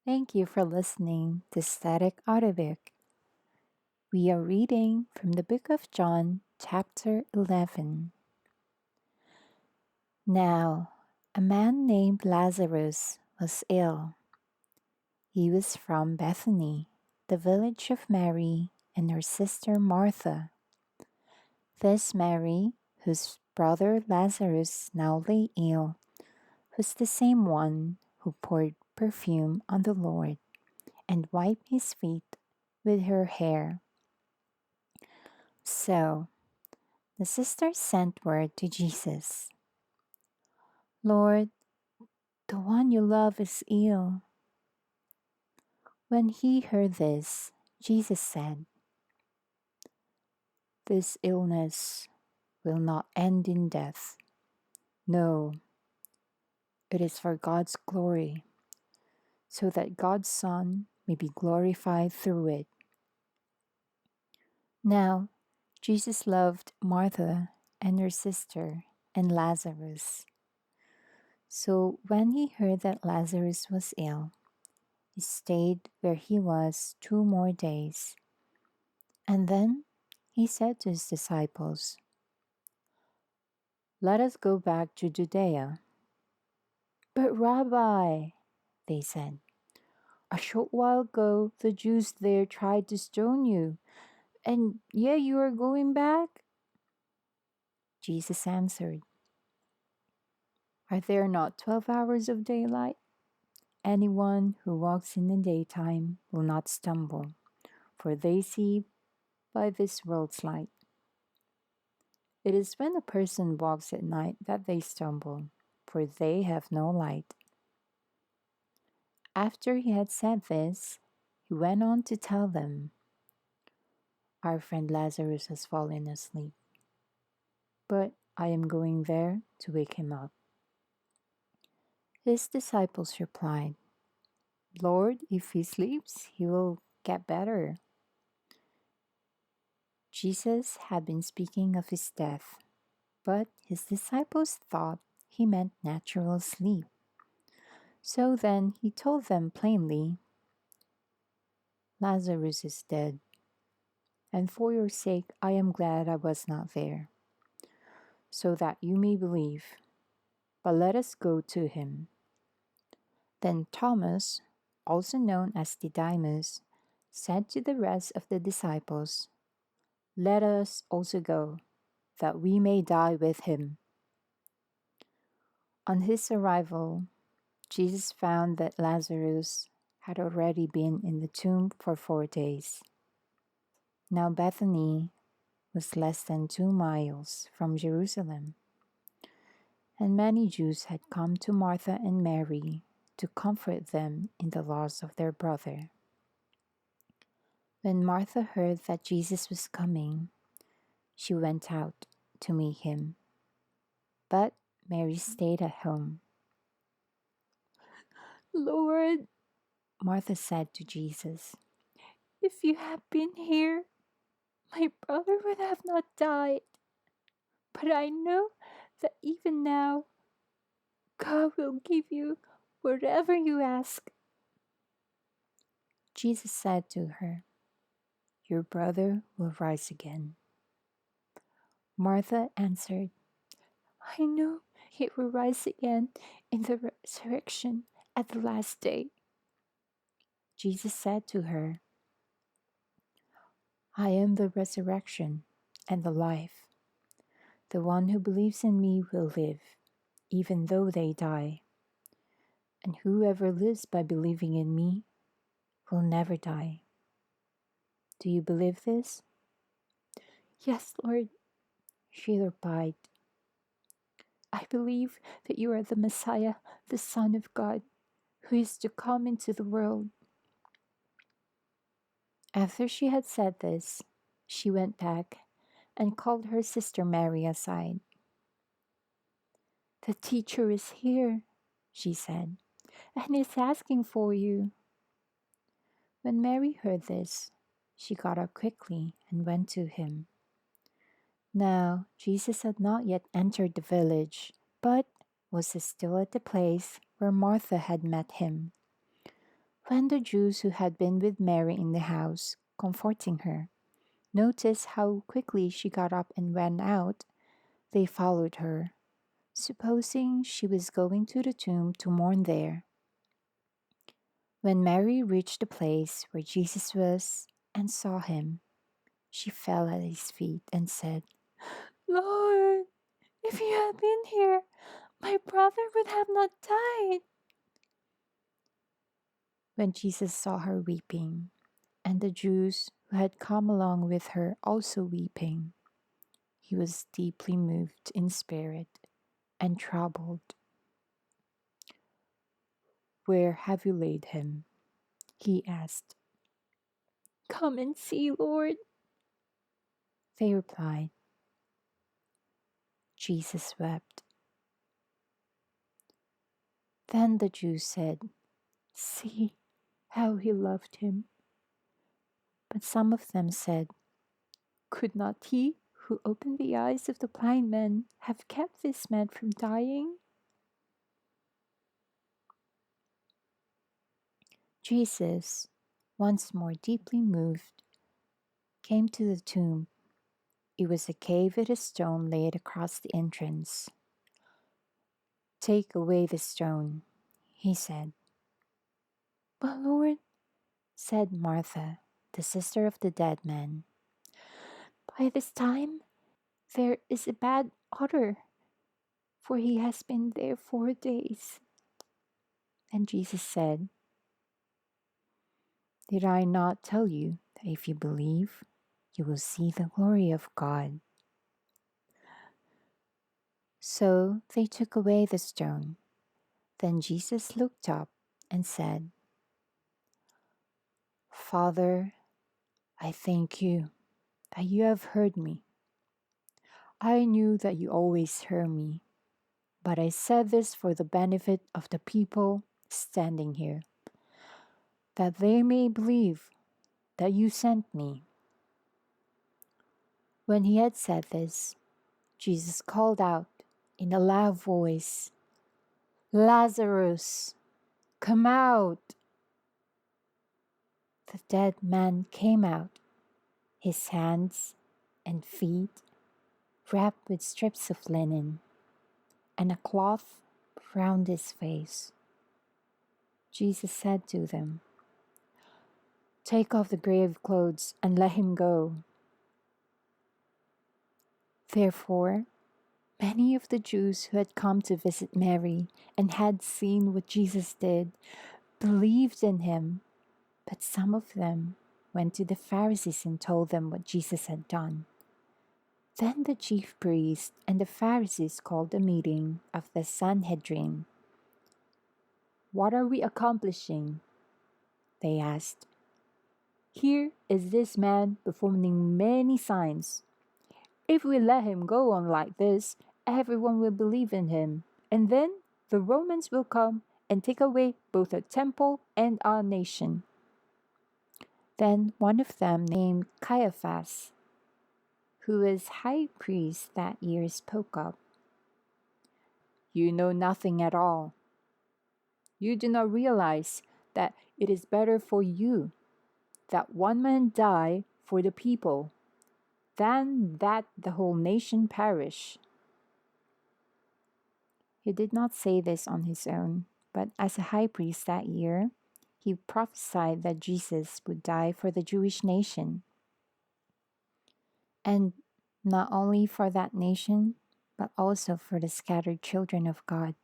Thank you for listening to Static Audiobook. We are reading from the book of John, chapter 11. Now, a man named Lazarus was ill. He was from Bethany, the village of Mary and her sister Martha. This Mary, whose brother Lazarus now lay ill, was the same one who poured perfume on the Lord and wiped his feet with her hair. So the sisters sent word to Jesus, "Lord, the one you love is ill." When he heard this, Jesus said, "This illness will not end in death. No, it is for God's glory, so that God's Son may be glorified through it." Now, Jesus loved Martha and her sister and Lazarus. So when he heard that Lazarus was ill, he stayed where he was 2 more days. And then he said to his disciples, "Let us go back to Judea." "But Rabbi," they said, "a short while ago the Jews there tried to stone you, and yet you are going back?" Jesus answered, "Are there not 12 hours of daylight? Anyone who walks in the daytime will not stumble, for they see by this world's light. It is when a person walks at night that they stumble, for they have no light." After he had said this, he went on to tell them, "Our friend Lazarus has fallen asleep, but I am going there to wake him up." His disciples replied, "Lord, if he sleeps, he will get better." Jesus had been speaking of his death, but his disciples thought he meant natural sleep. So then he told them plainly, "Lazarus is dead, and for your sake I am glad I was not there, so that you may believe. But let us go to him." Then Thomas, also known as Didymus, said to the rest of the disciples, "Let us also go, that we may die with him." On his arrival, Jesus found that Lazarus had already been in the tomb for 4 days. Now Bethany was less than 2 miles from Jerusalem, and many Jews had come to Martha and Mary to comfort them in the loss of their brother. When Martha heard that Jesus was coming, she went out to meet him, but Mary stayed at home. "Lord," Martha said to Jesus, "if you had been here, my brother would have not died. But I know that even now, God will give you whatever you ask." Jesus said to her, "Your brother will rise again." Martha answered, "I know he will rise again in the resurrection at the last day." Jesus said to her, "I am the resurrection and the life. The one who believes in me will live, even though they die. And whoever lives by believing in me will never die." "Do you believe this?" "Yes, Lord," she replied. "I believe that you are the Messiah, the Son of God, who is to come into the world." After she had said this, she went back and called her sister Mary aside. "The teacher is here," she said, "and is asking for you." When Mary heard this, she got up quickly and went to him. Now Jesus had not yet entered the village, but was still at the place where Martha had met him. When the Jews who had been with Mary in the house, comforting her, noticed how quickly she got up and went out, they followed her, supposing she was going to the tomb to mourn there. When Mary reached the place where Jesus was and saw him, she fell at his feet and said, "Lord, if you had been here, my brother would have not died." When Jesus saw her weeping, and the Jews who had come along with her also weeping, he was deeply moved in spirit and troubled. "Where have you laid him?" he asked. "Come and see, Lord," they replied. Jesus wept. Then the Jews said, "See how he loved him." But some of them said, "Could not he who opened the eyes of the blind man have kept this man from dying?" Jesus, once more deeply moved, came to the tomb. It was a cave with a stone laid across the entrance. "Take away the stone," he said. "But Lord," said Martha, the sister of the dead man, "by this time there is a bad odor, for he has been there 4 days." And Jesus said, "Did I not tell you that if you believe, you will see the glory of God?" So they took away the stone. Then Jesus looked up and said, "Father, I thank you that you have heard me. I knew that you always hear me, but I said this for the benefit of the people standing here, that they may believe that you sent me." When he had said this, Jesus called out in a loud voice, "Lazarus, come out!" The dead man came out, his hands and feet wrapped with strips of linen, and a cloth round his face. Jesus said to them, "Take off the grave clothes and let him go." Therefore, many of the Jews who had come to visit Mary and had seen what Jesus did believed in him, but some of them went to the Pharisees and told them what Jesus had done. Then the chief priests and the Pharisees called a meeting of the Sanhedrin. "What are we accomplishing?" they asked. "Here is this man performing many signs. If we let him go on like this, everyone will believe in him, and then the Romans will come and take away both our temple and our nation." Then one of them, named Caiaphas, who was high priest that year, spoke up. "You know nothing at all. You do not realize that it is better for you that one man die for the people than that the whole nation perish." He did not say this on his own, but as a high priest that year, he prophesied that Jesus would die for the Jewish nation. And not only for that nation, but also for the scattered children of God,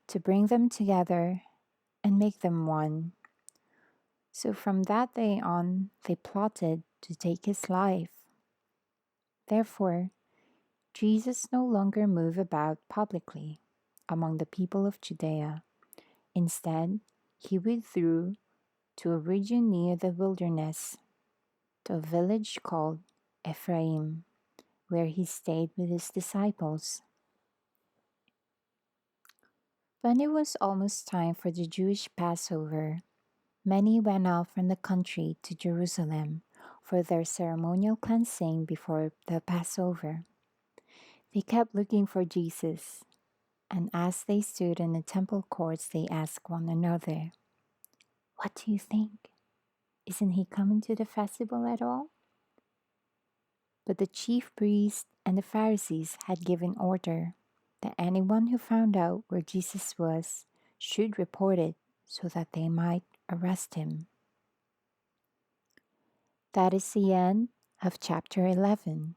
to bring them together and make them one. So from that day on, they plotted to take his life. Therefore, Jesus no longer moved about publicly among the people of Judea. Instead, he withdrew to a region near the wilderness, to a village called Ephraim, where he stayed with his disciples. When it was almost time for the Jewish Passover, many went out from the country to Jerusalem for their ceremonial cleansing before the Passover. They kept looking for Jesus, and as they stood in the temple courts, they asked one another, What do you think? Isn't he coming to the festival at all? But the chief priests and the Pharisees had given order that anyone who found out where Jesus was should report it so that they might arrest him. That is the end of chapter 11.